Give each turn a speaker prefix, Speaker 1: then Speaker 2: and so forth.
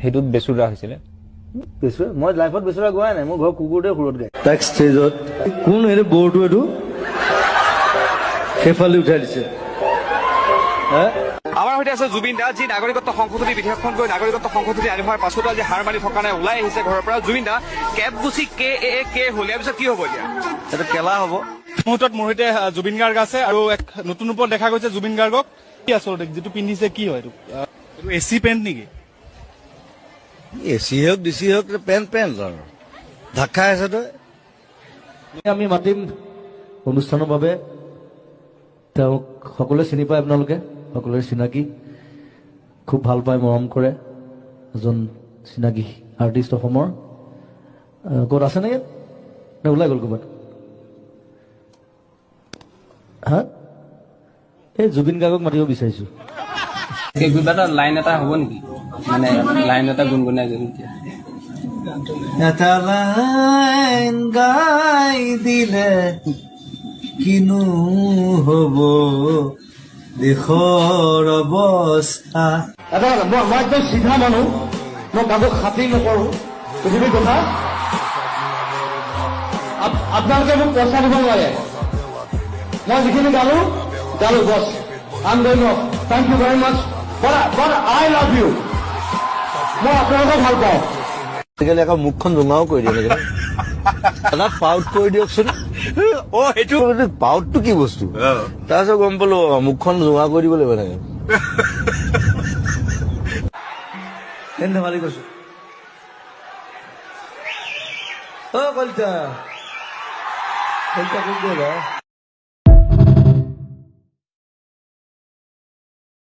Speaker 1: সেইটোত বেচুৰা হৈছিলে
Speaker 2: বেচুৰা মই লাইফত বেচুৰা গোৱাই নাই মোৰ ঘৰ কুকুৰটোৱে সুৰত গায় তাক ষ্টেজত কোন হেৰি বৰটো এইটো সেইফালে উঠাই দিছে
Speaker 3: আমাৰ সৈতে আছে জুবিন দা যি নাগৰিকত্ব সংশোধনী বিধেয়কখন গৈ নাগৰিকত্ব সংশোধনী আনি হোৱাৰ পাছতো আজি হাৰ মানি থকা নাই ওলাই আহিছে ঘৰৰ পৰা জুবিন দা কেব গুচি কে হ'ল ইয়াৰ পিছত কি হ'ব এতিয়া
Speaker 2: এইটো কেলা হ'ব
Speaker 4: মুহূৰ্তত মোৰ সৈতে জুবিন গাৰ্গ আছে আৰু এক নতুন ৰূপত দেখা গৈছে জুবিন গাৰ্গক কি আচলতে যিটো পিন্ধিছে কি হয় এইটো এচি পেণ্ট নেকি
Speaker 2: এচি হওক ডিচি হওক পেণ্ট আৰু ঢাকা আছে তই আমি মাতিম অনুষ্ঠানৰ বাবে তেওঁক সকলোৱে চিনি পায় আপোনালোকে সকলোৰে চিনাকি খুব ভাল পায় মৰম কৰে এজন চিনাকি আৰ্টিষ্ট অসমৰ ক'ত আছে নে নে ওলাই গ'ল ক'ৰবাত হা এই জুবিন গাৰ্গক মাতিব বিচাৰিছোঁ
Speaker 5: কিবা এটা লাইন এটা হ'ব নেকি মানে লাইন এটা গুণগুণাই গ'ল এতিয়া
Speaker 2: এটা লাইন গাই দিলে কিনো হ'ব দেশৰ অৱস্থা মই একদম চিধা মানুহ মই কাকো খাতি নকৰোঁ পৃথিৱীৰ কথা আপোনালোকে মোক পইচা দিব নোৱাৰে মই যিখিনি গালো বছ আম গৈ অফ thank you very much but I love you মই আপোনালোকক ভাল পাওঁ আজিকালি আকৌ মুখখন জোঙাও কৰি দিয়ে এটা পাউট কৰি দিয়কচোন সেইটো পাউটটো কি বস্তু তাৰপিছত গম পালো মুখখন জোঙা কৰি দিব লাগিব লাগে ধেমালি কৈছো কলিতা কলিতা